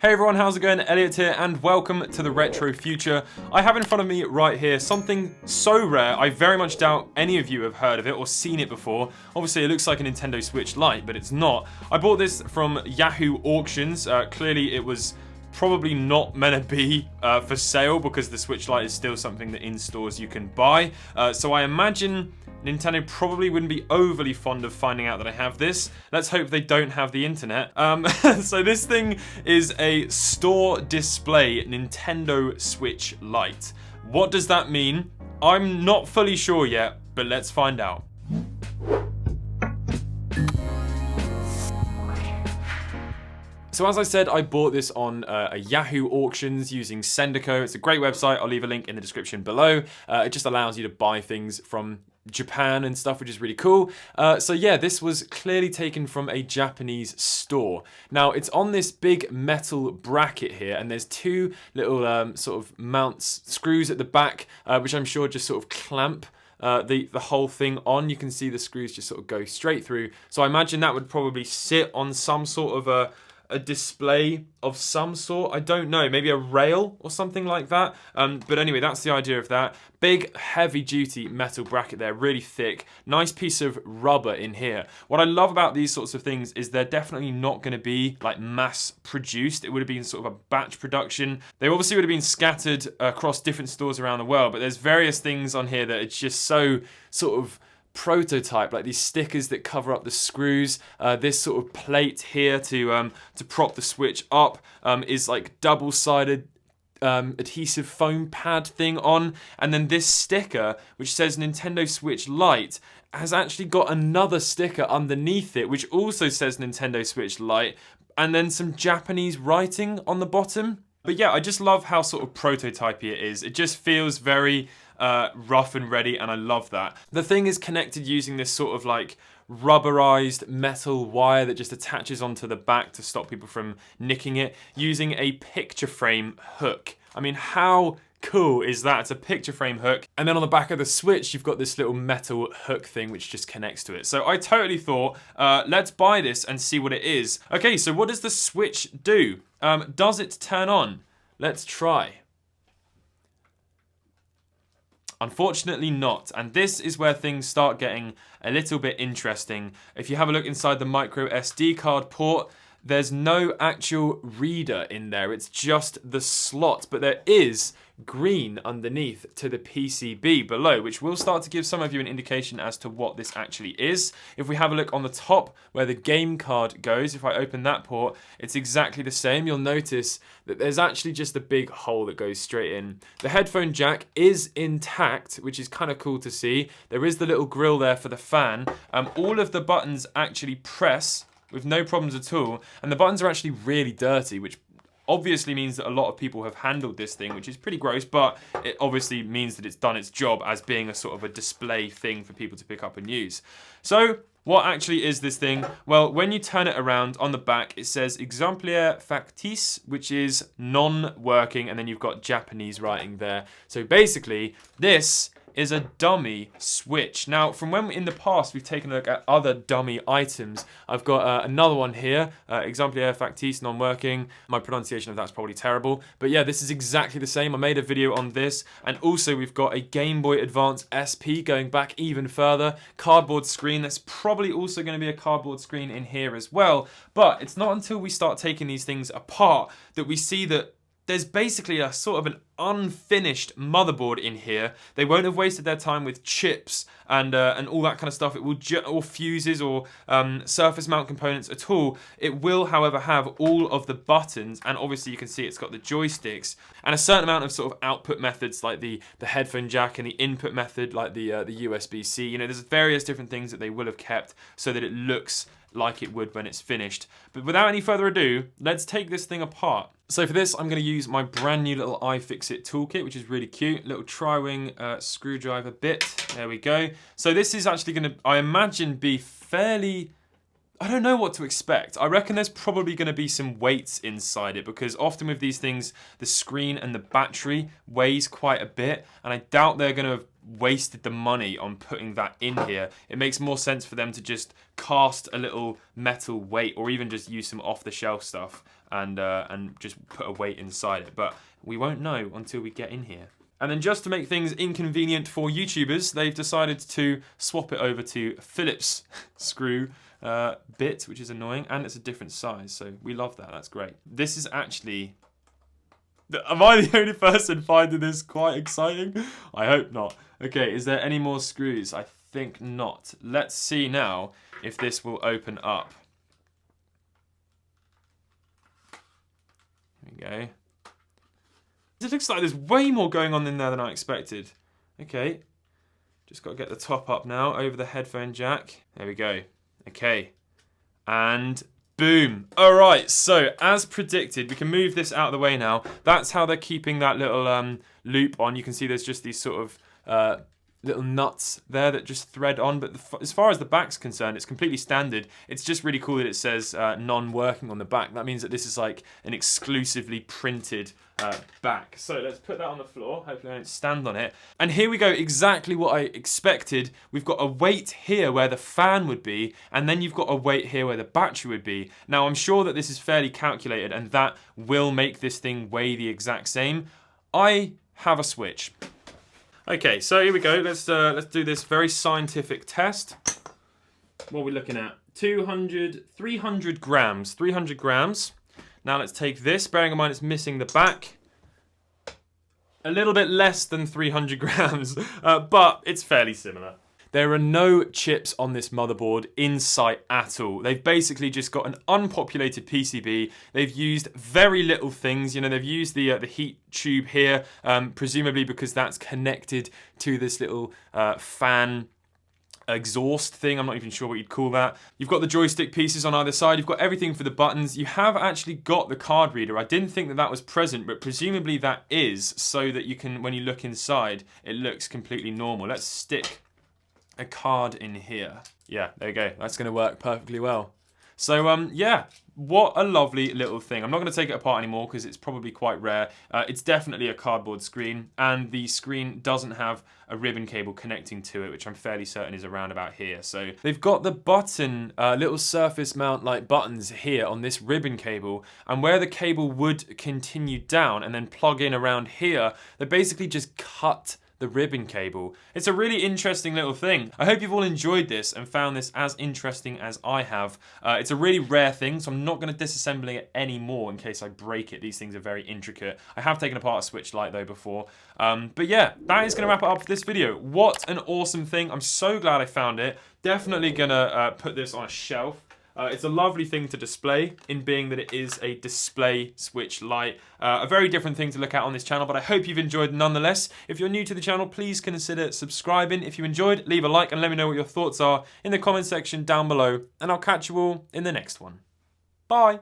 Hey everyone, how's it going? Elliot here, and welcome to the Retro Future. I have in front of me right here something so rare, I very much doubt any of you have heard of it or seen it before. Obviously, it looks like a Nintendo Switch Lite, but it's not. I bought this from Yahoo Auctions. Clearly, it was probably not meant to be for sale because the Switch Lite is still something that in stores you can buy. So I imagine Nintendo probably wouldn't be overly fond of finding out that I have this. Let's hope they don't have the internet. So this thing is a store display Nintendo Switch Lite. What does that mean? I'm not fully sure yet, but let's find out. So as I said, I bought this on a Yahoo Auctions using Sendico. It's a great website. I'll leave a link in the description below. It just allows you to buy things from Japan and stuff, which is really cool. So yeah, this was clearly taken from a Japanese store. Now, it's on this big metal bracket here, and there's two little sort of mounts, screws at the back, which I'm sure just sort of clamp the whole thing on. You can see the screws just sort of go straight through. So I imagine that would probably sit on some sort of a display of some sort. I don't know, maybe a rail or something like that. But anyway, that's the idea of that. Big, heavy-duty metal bracket there, really thick. Nice piece of rubber in here. What I love about these sorts of things is they're definitely not going to be like mass-produced. It would have been sort of a batch production. They obviously would have been scattered across different stores around the world, but there's various things on here that it's just so sort of prototype, like these stickers that cover up the screws. This sort of plate here to prop the Switch up is like double-sided adhesive foam pad thing on, and then this sticker which says Nintendo Switch Lite has actually got another sticker underneath it which also says Nintendo Switch Lite, and then some Japanese writing on the bottom. But yeah, I just love how sort of prototypey it is. It just feels very rough and ready, and I love that. The thing is connected using this sort of like rubberized metal wire that just attaches onto the back to stop people from nicking it, using a picture frame hook. I mean, how cool is that? It's a picture frame hook, and then on the back of the Switch you've got this little metal hook thing which just connects to it. So I totally thought, let's buy this and see what it is. Okay, so what does the Switch do? Does it turn on? Let's try. Unfortunately not, and this is where things start getting a little bit interesting. If you have a look inside the micro SD card port, there's no actual reader in there, it's just the slot, but there is green underneath to the PCB below, which will start to give some of you an indication as to what this actually is. If we have a look on the top where the game card goes, if I open that port, it's exactly the same. You'll notice that there's actually just a big hole that goes straight in. The headphone jack is intact, which is kind of cool to see. There is the little grill there for the fan. All of the buttons actually press with no problems at all, and the buttons are actually really dirty, which obviously means that a lot of people have handled this thing, which is pretty gross, but it obviously means that it's done its job as being a sort of a display thing for people to pick up and use. So what actually is this thing? Well, when you turn it around on the back, it says exemplaire factice, which is non-working, and then you've got Japanese writing there. So basically, this is a dummy Switch. Now, from when in the past we've taken a look at other dummy items, I've got another one here, exemplaire factice, non-working. My pronunciation of that's probably terrible, but yeah, this is exactly the same. I made a video on this, and also we've got a Game Boy Advance SP going back even further, cardboard screen. That's probably also going to be a cardboard screen in here as well, but it's not until we start taking these things apart that we see that there's basically a sort of an unfinished motherboard in here. They won't have wasted their time with chips and all that kind of stuff. It will or fuses or surface mount components at all. It will, however, have all of the buttons, and obviously you can see it's got the joysticks and a certain amount of sort of output methods like the headphone jack, and the input method like the USB-C. You know, there's various different things that they will have kept so that it looks like it would when it's finished. But without any further ado, let's take this thing apart. So for this, I'm going to use my brand new little iFixit toolkit, which is really cute. Little tri-wing screwdriver bit. There we go. So this is actually going to, I imagine, be fairly, I don't know what to expect. I reckon there's probably going to be some weights inside it, because often with these things, the screen and the battery weighs quite a bit, and I doubt they're going to have wasted the money on putting that in here. It makes more sense for them to just cast a little metal weight, or even just use some off-the-shelf stuff. and just put a weight inside it. But we won't know until we get in here. And then just to make things inconvenient for YouTubers, they've decided to swap it over to Phillips screw bit, which is annoying, and it's a different size, so we love that. That's great. This is actually... Am I the only person finding this quite exciting? I hope not. Okay, is there any more screws? I think not. Let's see now if this will open up. Here we go. It looks like there's way more going on in there than I expected. Okay, just got to get the top up now over the headphone jack. There we go. Okay, and boom. All right, so as predicted, we can move this out of the way now. That's how they're keeping that little loop on. You can see there's just these sort of little nuts there that just thread on, but as far as the back's concerned, it's completely standard. It's just really cool that it says non-working on the back. That means that this is like an exclusively printed back. So let's put that on the floor. Hopefully I don't stand on it. And here we go, exactly what I expected. We've got a weight here where the fan would be, and then you've got a weight here where the battery would be. Now I'm sure that this is fairly calculated, and that will make this thing weigh the exact same. I have a switch. Okay, so here we go. Let's do this very scientific test. What are we looking at? 300 grams. 300 grams. Now let's take this, bearing in mind it's missing the back. A little bit less than 300 grams, but it's fairly similar. There are no chips on this motherboard in sight at all. They've basically just got an unpopulated PCB. They've used very little things. You know, they've used the heat tube here, presumably because that's connected to this little fan exhaust thing. I'm not even sure what you'd call that. You've got the joystick pieces on either side. You've got everything for the buttons. You have actually got the card reader. I didn't think that that was present, but presumably that is, so that you can, when you look inside, it looks completely normal. Let's stick a card in here. Yeah, there you go. That's going to work perfectly well. So, yeah, what a lovely little thing. I'm not going to take it apart anymore because it's probably quite rare. It's definitely a cardboard screen, and the screen doesn't have a ribbon cable connecting to it, which I'm fairly certain is around about here. So they've got the button, little surface mount like buttons here on this ribbon cable, and where the cable would continue down and then plug in around here, they basically just cut the ribbon cable. It's a really interesting little thing. I hope you've all enjoyed this and found this as interesting as I have. It's a really rare thing, so I'm not going to disassemble it anymore in case I break it. These things are very intricate. I have taken apart a Switch Lite though before. But yeah, that is going to wrap it up for this video. What an awesome thing. I'm so glad I found it. Definitely going to put this on a shelf. It's a lovely thing to display, in being that it is a display Switch Lite. A very different thing to look at on this channel, but I hope you've enjoyed nonetheless. If you're new to the channel, please consider subscribing. If you enjoyed, leave a like and let me know what your thoughts are in the comment section down below, and I'll catch you all in the next one. Bye!